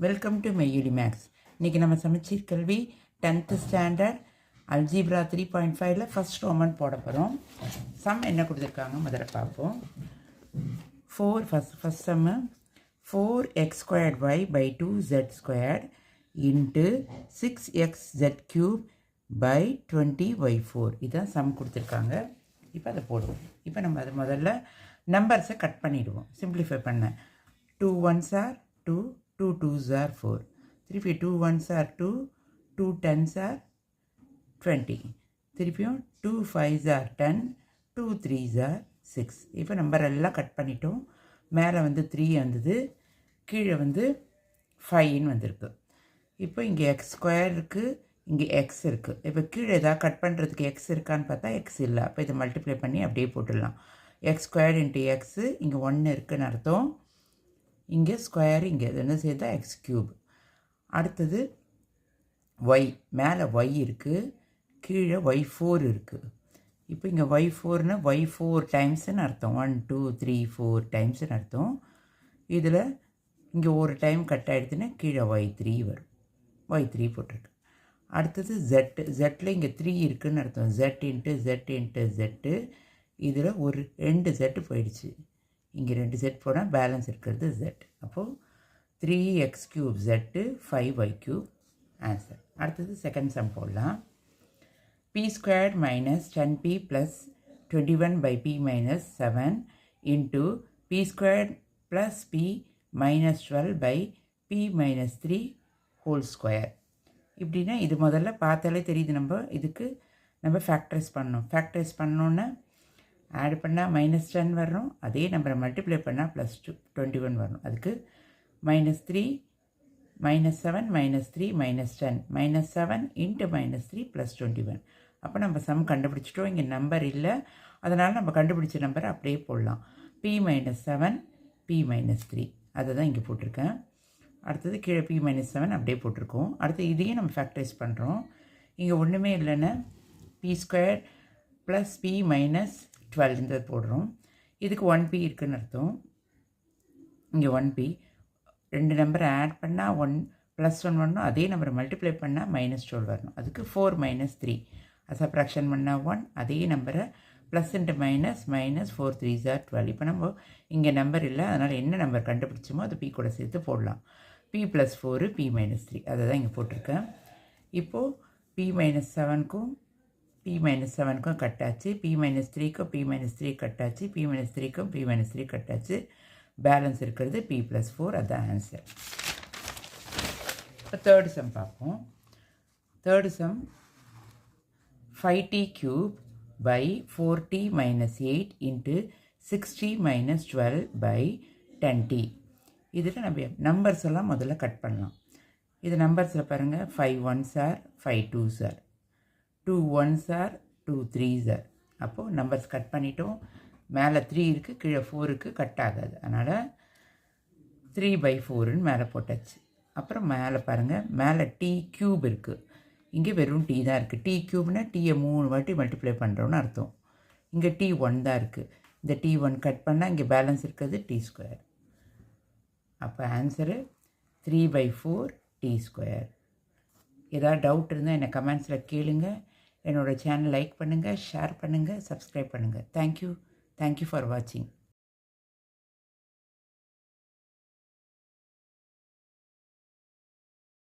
Welcome to மெய்யுலி maths. இன்றைக்கி நம்ம சமச்சீர் கல்வி 10th ஸ்டாண்டர்ட் அல்ஜீப்ரா 3.5ல் ஃபஸ்ட் ரோமன் போட போகிறோம். சம் என்ன கொடுத்துருக்காங்க முதல்ல பார்ப்போம். 4 first sum 4x² by 2z² into 6xz³ by 20y4 இதுதான் சம் கொடுத்துருக்காங்க. இப்போ அதை போடுவோம். இப்போ நம்ம அதை முதல்ல நம்பர்ஸை கட் பண்ணிவிடுவோம். சிம்பிளிஃபை பண்ண 2 1s are 2, 2 2s are 4, 3 2 1s are 2, 2 10s are 20, திருப்பியும் 2 5s are 10, 2 3s are 6. இப்போ நம்பர் எல்லாம் கட் பண்ணிட்டோம். மேலே வந்து 3 வந்தது, கீழே வந்து 5ன்னு வந்திருக்கு. இப்போ இங்கே x² இருக்குது, இங்கே x இருக்குது. இப்போ கீழே ஏதாவது கட் பண்ணுறதுக்கு x இருக்கான்னு பார்த்தா x இல்லை. அப்போ இதை மல்டிப்ளை பண்ணி அப்படியே போட்டுடலாம். x² இன்ட்டு x, இங்கே 1 இருக்குதுன்னு அர்த்தம். இங்கே ஸ்கொயர், இங்கே இது என்ன சேர்த்தா x³. அடுத்தது y, மேலே y இருக்குது, கீழே y4 இருக்குது. இப்போ இங்கே y4னா y4 டைம்ஸ்ன்னு அர்த்தம். 1 2 3 4 டைம்ஸ்ன்னு அர்த்தம். இதில் இங்கே ஒரு டைம் கட் ஆகிடுதுன்னா கீழே y3 வரும். y3 போட்டிருக்கு. அடுத்தது ஜெட்டில் இங்கே 3 இருக்குதுன்னு அர்த்தம். z into z. இதில் ஒரு 2 z போயிடுச்சு. இங்கே 2 z போனால் பேலன்ஸ் இருக்கிறது z. அப்போது 3x³ z 5y³ ஆன்சர். அடுத்தது செகண்ட் சம் போடலாம். p² minus 10p plus 21 by p minus 7 into p² plus p minus 12 by p minus 3 whole square. இப்படின்னா இது முதல்ல பார்த்தாலே தெரியுது. இதுக்கு நம்ம ஃபேக்டரைஸ் பண்ணணும். ஃபேக்டரைஸ் பண்ணோன்னா ஆட் பண்ணால் -10 வரணும். அதே நம்பரை மல்டிப்ளை பண்ணால் +21 வரணும். அதுக்கு -3 -7 -3 -10 -7 இன்ட்டு -3 +21. அப்போ நம்ம சம் கண்டுபிடிச்சிட்டோம். இங்கே நம்பர் இல்லை, அதனால் நம்ம கண்டுபிடிச்ச நம்பரை அப்படியே போடலாம். p -7 p -3 அதை தான் இங்கே போட்டிருக்கேன். அடுத்தது கீழே p -7 அப்படியே போட்டிருக்கோம். அடுத்து இதையும் நம்ம ஃபேக்டரைஸ் பண்ணுறோம். இங்கே ஒன்றுமே இல்லைன்னா p² + p - 12 போடுறோம். இதுக்கு 1p இருக்குதுன்னு அர்த்தம். இங்கே 1p, 2 நம்பரை ஆட் பண்ணால் +1 வரணும். அதே நம்பரை மல்டிப்ளை பண்ணால் -12 வரணும். அதுக்கு 4 - 3 சப்ராக்ஷன் பண்ணால் 1. அதே நம்பரை plus into minus 4 3s are 12. இப்போ நம்ம இங்கே நம்பர் இல்லை, அதனால் என்ன நம்பர் கண்டுபிடிச்சோமோ அது p கூட சேர்த்து போடலாம். p + 4 p - 3 அதை தான் இங்கே போட்டிருக்கேன். இப்போது p - 7க்கும் p - 7க்கும் கட்டாச்சு, p - 3க்கும் p - 3 கட்டாச்சு, p - 3க்கும் p - 3 கட்டாச்சு. பேலன்ஸ் இருக்கிறது p + 4. அதுதான் ஆன்சர். இப்போ தேர்ட் சம் பார்ப்போம். Third sum 5t³ by 4t - 8 into 6t - 12 by 10t. இதில் நம்ம நம்பர்ஸ் எல்லாம் முதல்ல கட் பண்ணலாம். இது நம்பர்ஸில் பாருங்கள். 5 1s are 5 2s are 2 1s are 2 3s are. அப்போது நம்பர்ஸ் கட் பண்ணிட்டோம். மேலே 3 இருக்குது, கீழே 4 இருக்குது, கட் ஆகாது. அதனால் 3/4ன்னு மேலே போட்டாச்சு. அப்புறம் மேலே பாருங்கள், மேலே t³ இருக்குது, இங்கே வெறும் t தான் இருக்குது. t³ டீயை 3 வாட்டி மல்டிப்ளை பண்ணுறோன்னு அர்த்தம். இங்கே t1 தான் இருக்குது. இந்த t1 கட் பண்ணால் இங்கே பேலன்ஸ் இருக்கிறது t². அப்போ ஆன்சரு 3/4 t². ஏதாவது டவுட் இருந்தால் என்னை கமெண்ட்ஸில் கேளுங்க. என்னோடய சேனல் லைக் பண்ணுங்கள், ஷேர் பண்ணுங்கள், சப்ஸ்கிரைப் பண்ணுங்கள். தேங்க்யூ ஃபார் வாட்சிங்.